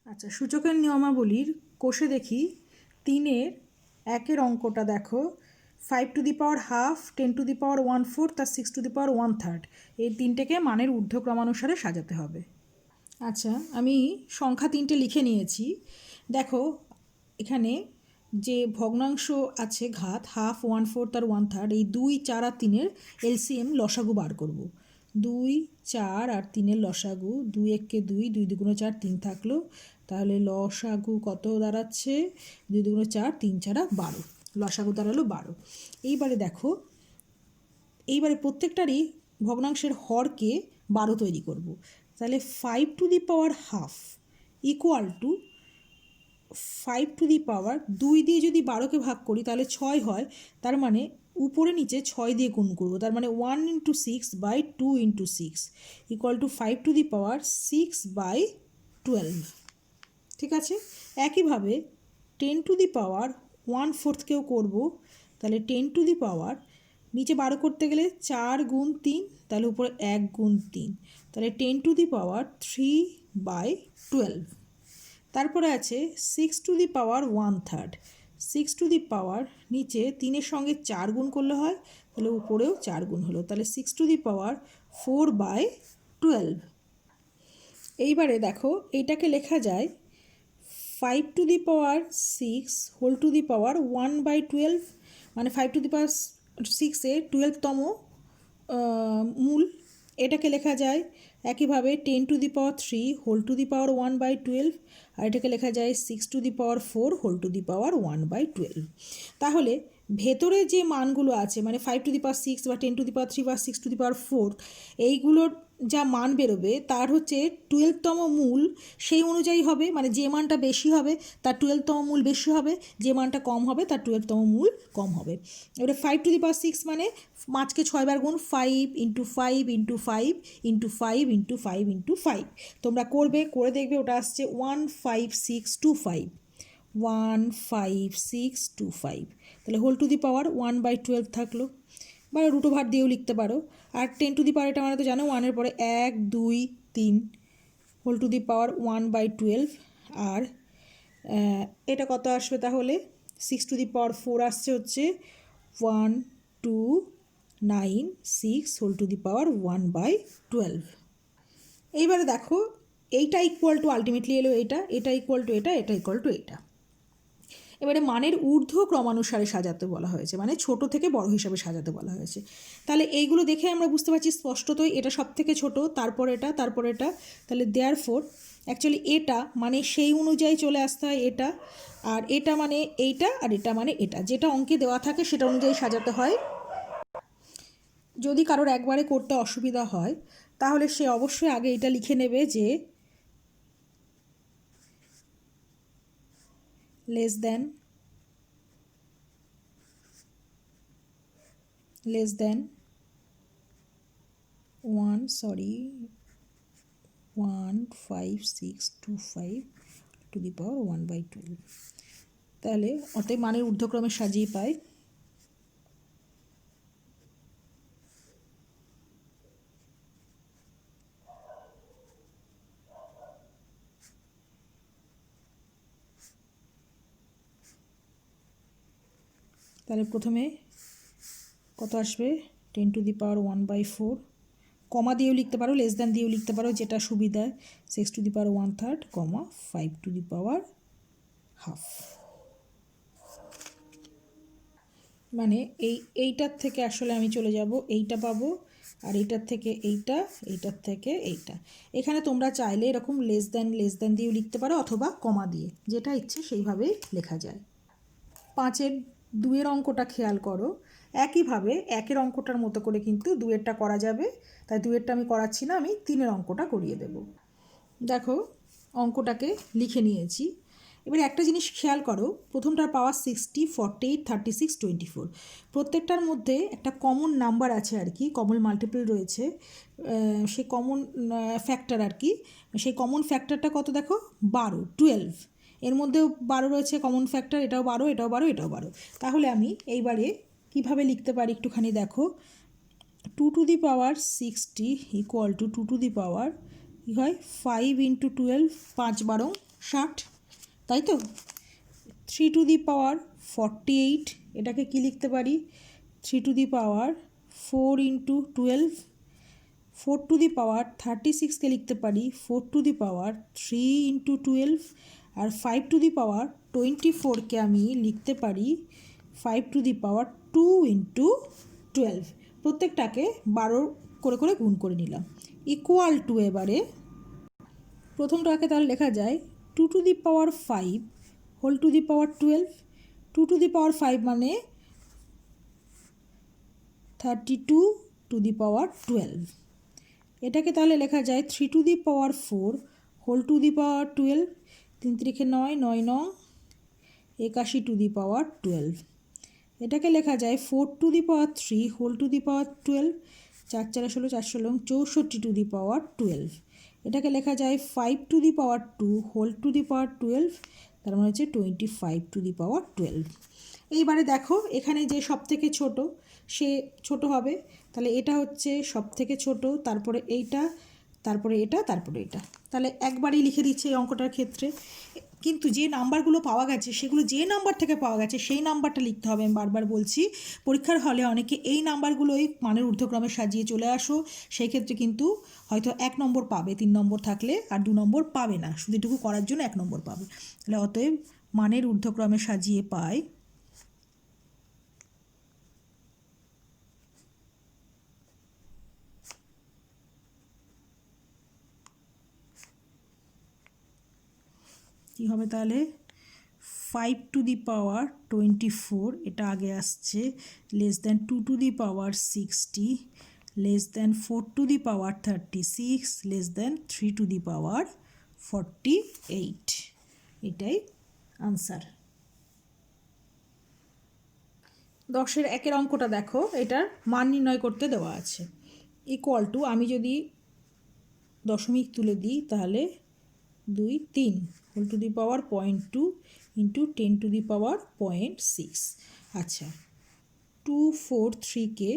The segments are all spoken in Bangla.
আচ্ছা, সূচকের নিয়মাবলীর কোষে দেখি 3-এর 1-এর অঙ্কটা দেখো, 5^12, 10^1/4 আর 6^1/3 এই তিনটেকে মানের ঊর্ধ্বক্রমানুসারে সাজাতে হবে। আচ্ছা, আমি সংখ্যা 3টে লিখে নিয়েছি। দেখো এখানে যে ভগ্নাংশ আছে ঘাত 1/2, 1/4 আর 1/3, এই 2, 4 আর 3-এর এলসিএম লসাগু বার করব। 2, 4 আর 3-এর লসাগু, 2 একে 2, 2 দুগুণে 4, 3 থাকলো, তাহলে লসাগু কত দাঁড়াচ্ছে? 2 দুগুণে 4, 3 4 12, লসাগু দাঁড়ালো 12। এইবারে দেখো, এইবারে প্রত্যেকটারই ভগ্নাংশের হরকে 12 তৈরি করব। তাহলে 5^12 ইকুয়াল টু 5^, 2 দিয়ে যদি 12কে ভাগ করি তাহলে 6 হয়, তার মানে উপরে নিচে 6 দিয়ে গুণ করবো, তার মানে 1 × 6/2 × 6 ইকুয়াল টু 5^6/12। ঠিক আছে, একইভাবে 10^1/4কেও করব। তাহলে 10^, নিচে 12 করতে গেলে 4 গুণ 3, তাহলে উপরে 1 গুণ 3, তাহলে 10^3/12। তারপরে আছে 6^1/3, 6^, নিচে 3-এর সঙ্গে 4 গুণ করলে হয়, তাহলে উপরেও 4 গুণ হলো, তাহলে 6^4/12। এইবারে দেখো এইটাকে লেখা যায় 5^6 1/12, মানে 5^6-এর 12তম মূল, এটাকে লেখা যায়। একইভাবে 10^3 1/12, আর এটাকে লেখা যায় 6^4 1/12। তাহলে ভেতরে যে মানগুলো আছে, মানে 5^6 বা 10^3 বা 6^4, এইগুলোর যা মান বেরোবে তার হচ্ছে 12তম মূল সেই অনুযায়ী হবে, মানে যে মানটা বেশি হবে তার 12তম মূল বেশি হবে, যে মানটা কম হবে তার 12তম মূল কম হবে। এবারে 5^6 মানে 5কে 6 বার গুণ, 5 × 5 × 5 × 5 × 5 × 5, তোমরা করবে, করে দেখবে ওটা আসছে 15625, 15625, তাহলে (1/12) থাকলো, বা √ওভার দিয়েও লিখতে পারো। আর 10^, এটা মানে তো জানো 1-এর পরে 1 2 3 (1/12), আর এটা কত আসবে? তাহলে 6^4 আসছে হচ্ছে 1 2 9 6 (1/12). এইবারে দেখো এইটা ইকুয়াল টু আলটিমেটলি এলো এটা, এটা ইকুয়াল টু এটা, এটা ইকুয়াল টু এটা। এবারে মানের ঊর্ধ্ব ক্রমানুসারে সাজাতে বলা হয়েছে, মানে ছোট থেকে বড় হিসাবে সাজাতে বলা হয়েছে। তাহলে এইগুলো দেখে আমরা বুঝতে পারছি স্পষ্টতই এটা সব থেকে ছোট, তারপর এটা, তারপর এটা, তাহলে দেয়ারফোর অ্যাকচুয়ালি এটা মানে সেই অনুযায়ী চলে আসতে হয় এটা, আর এটা মানে এইটা, আর এটা মানে এটা, যেটা অঙ্কে দেওয়া থাকে সেটা অনুযায়ী সাজাতে হয়। যদি কারোর একবারে করতে অসুবিধা হয় তাহলে সে অবশ্যই আগে এটা লিখে নেবে যে less than 15625 (1/12), তাহলে অতএব মানের ঊর্ধ্বক্রমে সাজিয়ে পাই। তাহলে প্রথমে কত আসবে? 10^1/4, কমা দিয়েও লিখতে পারো, লেস দ্যান দিয়েও লিখতে পারো, যেটা সুবিধা। 6^1/3, 5^12, মানে এইটার থেকে আসলে আমি চলে যাব, এইটা পাবো, আর এইটার থেকে এইটা, এইটার থেকে এইটা। এখানে তোমরা চাইলে এরকম লেস দ্যান দিয়েও লিখতে পারো, অথবা কমা দিয়ে, যেটা ইচ্ছে সেইভাবেই লেখা যায়। 5-এর 2-এর অঙ্কটা খেয়াল করো, একইভাবে 1-এর অঙ্কটার মতো করে কিন্তু 2-এরটা করা যাবে, তাই 2-এরটা আমি করাচ্ছি না, আমি 3-এর অঙ্কটা করিয়ে দেব। দেখো অঙ্কটাকে লিখে নিয়েছি। এবার একটা জিনিস খেয়াল করো, প্রথমটার পাওয়ার 60, 48, 36, 24, প্রত্যেকটার মধ্যে একটা কমন নাম্বার আছে আর কি, কমন মাল্টিপল রয়েছে, সেই কমন ফ্যাক্টর আর কি, সেই কমন ফ্যাক্টরটা কত দেখো? 12, এর মধ্যেও 12 রয়েছে কমন ফ্যাক্টর, এটাও 12, এটাও 12, এটাও 12। তাহলে আমি এইবারে কিভাবে লিখতে পারি একটুখানি দেখো, 2^60 ইকুয়াল টু 2^, কী হয় 5 × 12, 5 12 60, তাই তো। 3 টু দি পাওয়ার 48, এটাকে কি লিখতে পারি? 3 to the power 4 into 12, 4 to the power 36কে লিখতে পারি 4 টু দি পাওয়ার 3 ইন্টু 12, আর 5 টু দি পাওয়ার 24কে আমি লিখতে পারি 5 টু দি পাওয়ার 2 ইন্টু 12। প্রত্যেকটাকে 12 করে করে গুণ করে নিলাম। ইকুয়াল টু, এবারে প্রথমটাকে তাহলে লেখা যায় 2 to the power 5 whole to the power 12। 2 to the power 5 মানে 32 টু দি পাওয়ার 12। এটাকে তাহলে লেখা যায় 3 to the power 4 whole to the power 12। 3 3 9, 9 9 81 to the power 12। এটাকে লেখা যায় 4 to the power 3 whole to the power 12। 4 4 16, 4 16 64 to the power 12। এটাকে লেখা যায় 5 to the power 2 whole to the power 12, তার মানে হচ্ছে 25 টু দি পাওয়ার 12। এইবারে দেখো এখানে যে সব থেকে ছোট সে ছোট হবে, তাহলে এটা হচ্ছে সব থেকে ছোট, তারপরে এইটা, তারপরে এটা, তারপরে এটা। তাহলে একবারই লিখে দিচ্ছে এই অঙ্কটার ক্ষেত্রে। কিন্তু যে নাম্বারগুলো পাওয়া গেছে সেগুলো যে নাম্বার থেকে পাওয়া গেছে সেই নাম্বারটা লিখতে হবে। আমি বারবার বলছি, পরীক্ষার হলে অনেকে এই নাম্বারগুলোই মানের ঊর্ধ্বক্রমে সাজিয়ে চলে আসো, সেই ক্ষেত্রে কিন্তু হয়তো 1 নম্বর পাবে 3 নম্বর থাকলে, আর 2 নম্বর পাবে না, শুধু এটুকু করার জন্য 1 নম্বর পাবে। তাহলে অতএব মানের ঊর্ধ্বক্রমে সাজিয়ে পাই কী হবে তাহলে 5 টু দি পাওয়ার 24, এটা আগে আসছে, less than 2 to the power 60, less than 4 to the power 36, less than 3 to the power 48। এটাই আনসার। 10-এর 1-এর অঙ্কটা দেখো, এটার মান নির্ণয় করতে দেওয়া আছে। ইকুয়াল টু, আমি যদি দশমিক তুলে দিই তাহলে 2 3 whole to the power 0.2 into 10 to the power 0.6। আচ্ছা, 2 4 3কে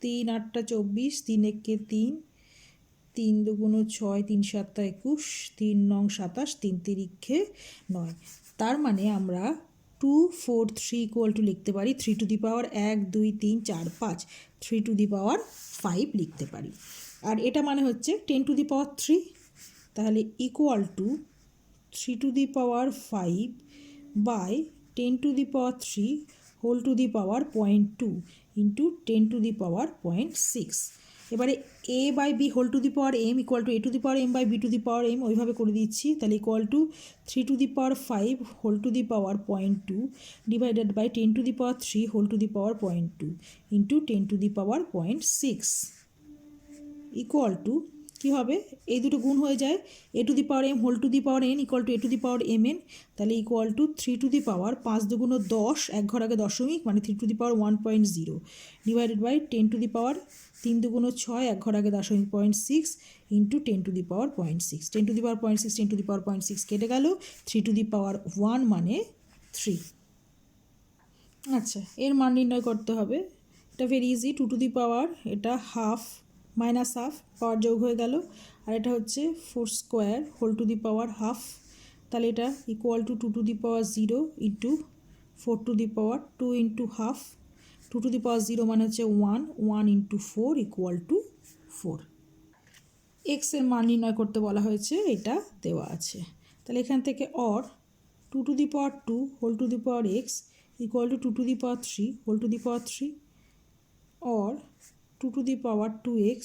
3 8 24, 3 1 3, 3 2 6, 3 7 21, 3 9 27, 3 3 9। তার মানে আমরা 2 4 3 ইকুয়াল টু লিখতে পারি 3 to the power 1 2 3 4 5, 3 to the power 5 লিখতে পারি। আর এটা মানে হচ্ছে 10 টু দি পাওয়ার 3, তাহলে equal to 3 to the power 5 by 10 to the power 3 whole to the power 0.2 into 10 to the power 0.6। এবারে a by B whole to the power m equal to a to the power m by b to the power m, ওইভাবে করে দিচ্ছি। তাহলে equal to 3 to the power 5 whole to the power 0.2 divided by 10 to the power 3 whole to the power 0.2 into 10 to the power 0.6 equal to কী হবে, এই দুটো গুণ হয়ে যায়, A to the power m whole to the power n equal to A to the power mn। তাহলে equal to 3 to the power 5 দুগুণ 10, এক ঘর আগে দশমিক, মানে 3 to the power 1.0 divided by 10 to the power 3 দুগুণ 6, এক ঘর আগে দশমিক 0.6 into 10 to the power 0.6। 10 to the power 0.6 10 to the power 0.6 কেটে গেল, 3 টু দি পাওয়ার 1 মানে 3। আচ্ছা, এর মান নির্ণয় করতে হবে, এটা ভেরি ইজি। 2 টু দি পাওয়ার, এটা হাফ মাইনাস হাফ, পাওয়ার যোগ হয়ে গেল, আর এটা হচ্ছে 4 square whole to the power half. তাহলে এটা equal to 2 to the power 0 into 4 to the power 2 into half. 2 to the power 0 মানে হচ্ছে 1, 1 ইন্টু 4 ইকুয়াল টু 4। এক্সের মান নির্ণয় করতে বলা হয়েছে, এটা দেওয়া আছে। তাহলে এখান থেকে or 2 to the power 2 whole to the power x equal to 2 to the power 3 whole to the power 3, or 2 to the power 2x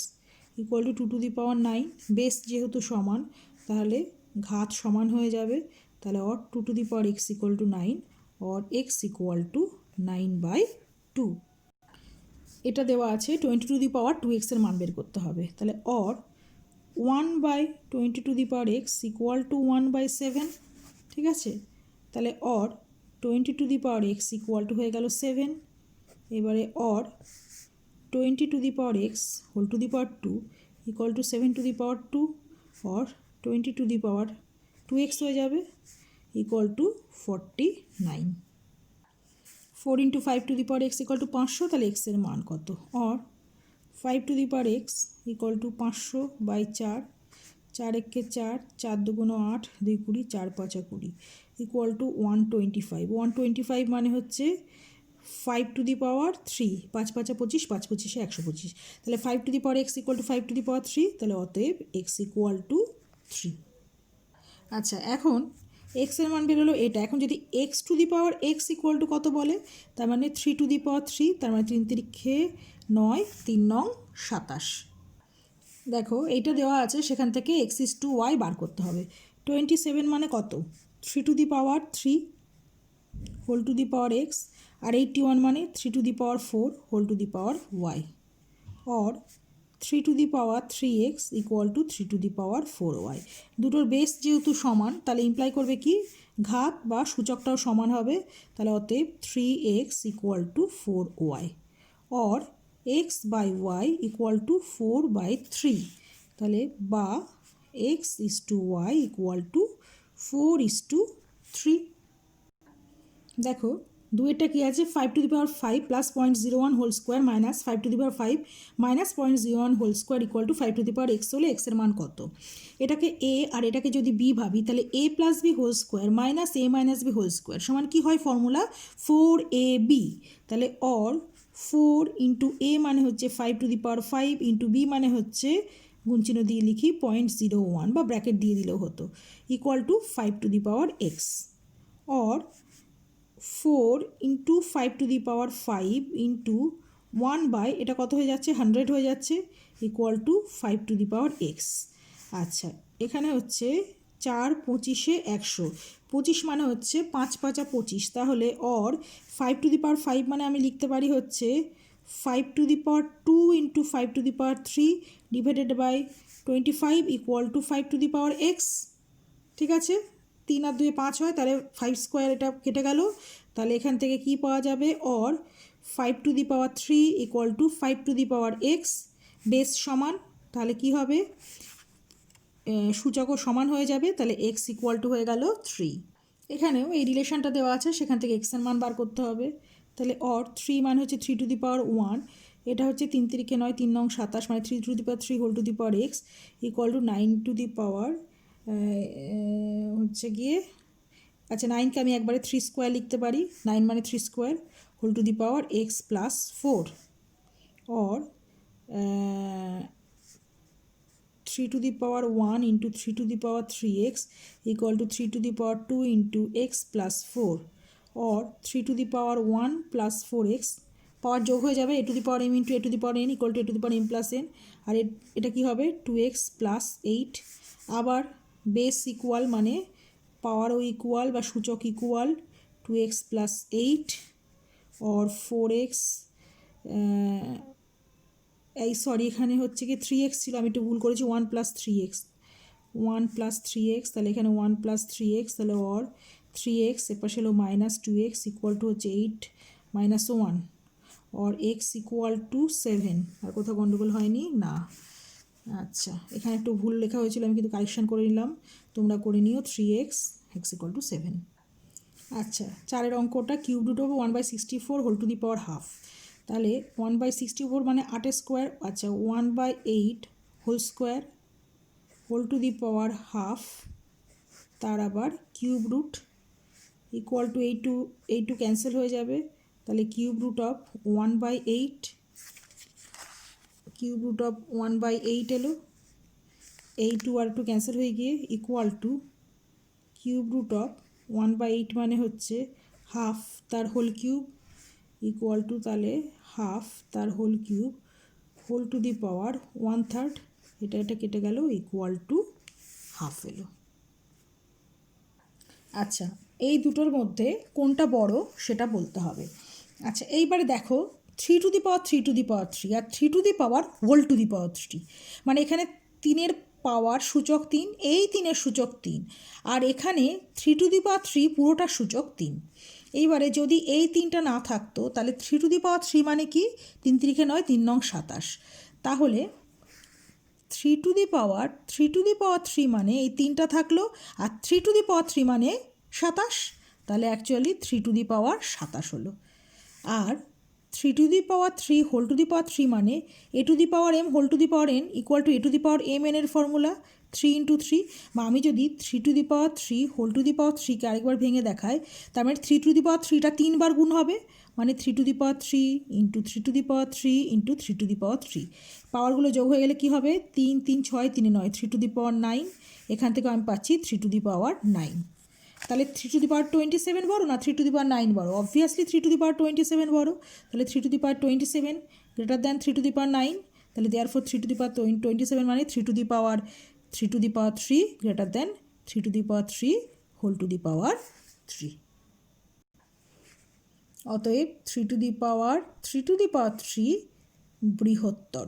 equal to 2 to the power 9। Base যেহেতু সমান তাহলে ঘাত সমান হয়ে যাবে, তাহলে or 2 to the power x equal to 9 or x equal two 9/2। এটা দেওয়া আছে 20 টু দি পাওয়ার 2x এর মান বের করতে হবে। তাহলে or 1/20 to the power x equal to 1/7। ঠিক আছে, তাহলে or 20 to the power x equal to হয়ে গেল 7। এবারে or 20 to the power x whole to the power 2 equal to 7 to the power 2, or 20 to the power 2x হয়ে যাবে equal to 49। 4 into 5 to the power x equal to 500, তাহলে x এর মান কত, or 5 to the power x equal two 500/4, 4 একে 4, 4 দুগুণ 8, 2 20, 4 5 20 ইকুয়াল টু 125। 125 মানে হচ্ছে 5 টু দি পাওয়ার 3, 5 5 25, 5 25 125, তাহলে 5 to the power x equal to 5 to the power 3, তাহলে অতএব x ইকুয়াল টু 3। আচ্ছা, এখন x এর মান বেরোলো এটা। এখন যদি x two the power x equal two কত বলে, তার মানে 3 টু দি পাওয়ার 3, তার মানে 3 তিরিখে 9, 3 নং 27। দেখো এইটা দেওয়া আছে, সেখান থেকে x ইস টু y বার করতে হবে। 27 মানে কত, 3 to the power 3 whole to the power x, আর 81 মানে 3 to the power 4 whole to the power y, or 3 to the power 3x equal to 3 to the power 4y। দুটোর বেস যেহেতু সমান, তাহলে ইমপ্লাই করবে কি ঘাত বা সূচকটাও সমান হবে, তাহলে অতএব 3x equal to 4y, or x by y equal to 4/3, তাহলে বা x is to y equal to 4:3। দেখো দুইটা কি আছে, 5 to the power 5 plus 0.01 whole square minus 5 to the power 5 minus 0.01 whole square equal to 5 to the power x হলে এক্সের মান কত। এটাকে এ আর এটাকে যদি বি ভাবি, তাহলে A plus B whole square minus A minus B whole square সমান কী হয় ফর্মুলা 4ab। তাহলে অর 4 ইন্টু এ মানে হচ্ছে 5 to the power 5 into b মানে হচ্ছে গুণচিহ্ন দিয়ে লিখি 0.01 বা ব্র্যাকেট দিয়ে দিলেও হতো, equal to 5 to the power x, or 4 into 5 to the power 5 into 1 by এটা কত হয়ে যাচ্ছে 100 হয়ে যাচ্ছে, equal to 5 to the power x. আচ্ছা, এখানে হচ্ছে 4 25 100, 25 মানে হচ্ছে 5 5 25, তাহলে অর 5 টু দি পাওয়ার 5 মানে আমি লিখতে পারি হচ্ছে 5 to the power 2 into 5 to the power 3 divided by 25 equal to 5 to the power x. ঠিক আছে, 3 আর 2 5 হয়, তাহলে 5 স্কোয়ার এটা কেটে গেল, তাহলে এখান থেকে কি পাওয়া যাবে, or 5 to the power 3 equal to 5 to the power x, base সমান, তাহলে কি হবে সূচকও সমান হয়ে যাবে, তাহলে এক্স ইকুয়াল টু হয়ে গেল 3। এখানেও এই রিলেশনটা দেওয়া আছে, সেখান থেকে এক্সের মান বার করতে হবে, তাহলে অর 3 মানে হচ্ছে 3 টু দি পাওয়ার 1, এটা হচ্ছে 3 তিরিখে 9, 3 নং 27, মানে 3 to the power 3 whole to the power x equal to 9 to the power হচ্ছে গিয়ে, আচ্ছা 9কে আমি একবারে 3 স্কোয়ার লিখতে পারি, 9 মানে 3 square whole to the power x plus 4, or 3 to the power 1 into 3 to the power 3x equal to 3 to the power 2 into x plus 4, or 3 to the power 1 plus 4x পাওয়ার যোগ হয়ে যাবে a to the power m into a to the power n equal to a to the power m plus n, আর এটা কি হবে 2x plus 8, আবার বেস ইকুয়াল মানে পাওয়ারও ইকুয়াল বা সূচক equal 2x plus 8 or 4x, এই সরি এখানে হচ্ছে কি 3x ছিল, আমি একটু ভুল করেছি, 1 প্লাস 3x, তাহলে এখানে 1 প্লাস 3x, তাহলে অর 3x এপাশে হলো মাইনাস 2x ইকুয়াল টু হচ্ছে 8 minus 1, or x equal to 7। আর কোথাও গন্ডগোল হয়নি না? আচ্ছা, এখানে একটু ভুল লেখা হয়েছিল, আমি কিন্তু কারেকশান করে নিলাম, তোমরা করে নিও 3x ইকুয়াল টু 7। আচ্ছা, 4 অঙ্কটা কিউব রুট হবে 1/64 whole to the power half, তাহলে 1/64 মানে 8 স্কোয়ার, আচ্ছা 1/8 whole square whole to the power half, তার আবার কিউব রুট ইকুয়াল টু এই টু ক্যান্সেল হয়ে যাবে, তাহলে কিউব রুট অফ 1/8 এলো, এই টু আর টু ক্যান্সেল হয়ে গিয়ে equal to cube root of 1/8 মানে হচ্ছে হাফ তার হোল কিউব ইকুয়াল টু, তাহলে হাফ তার whole cube whole to the power 1/3, এটা কেটে গেল ইকুয়াল টু হাফ এলো। আচ্ছা, এই দুটোর মধ্যে কোনটা বড় সেটা বলতে হবে। আচ্ছা, এইবারে দেখো 3 to the power 3 to the power 3 আর 3 to the power whole to the power 3, মানে এখানে 3-এর পাওয়ার সূচক 3, এই 3-এর সূচক 3, আর এখানে 3 টু দি পাওয়ার 3 পুরোটার সূচক 3। এইবারে যদি এই 3টা না থাকতো, তাহলে 3 টু দি পাওয়ার 3 মানে কি 3 তিরিখে 9, 3 নং 27, তাহলে 3 টু দি পাওয়ার 3 মানে এই 3টা থাকলো, আর 3 টু দি পাওয়ার 3 মানে 27, তাহলে অ্যাকচুয়ালি 3 টু দি পাওয়ার 27 হলো। আর 3 to the power 3 whole to the power 3 মানে A to the power M whole to the power N equal to A to the power M N এর ফর্মুলা 3 ইন্টু থ্রি, বা আমি যদি 3 to the power 3 whole to the power 3কে আরেকবার ভেঙে দেখাই, তার মানে 3 টু দি পাওয়ার 3টা 3বার গুণ হবে, মানে 3 to the power 3 into 3 to the power 3 into 3 to the power 3। পাওয়ারগুলো যোগ হয়ে গেলে কী হবে, 3 3 6 3 9, 3 টু দি পাওয়ার 9। এখান থেকে আমি পাচ্ছি 3 টু দি পাওয়ার 9। তাহলে 3 টু দি পাওয়ার 27 বড় না 3 টু দি পাওয়ার 9 বড়? অবভিয়াসলি 3 টু দি পাওয়ার 27 বড়। তাহলে 3 to the power 27 greater than 3 to the power 9। তাহলে দেয়ারফর 3 টু দি পাওয়ার 27 মানে 3 to the power 3 greater than 3 to the power 3 whole to the power 3। অতএব 3 টু দি পাওয়ার 3 বৃহত্তর।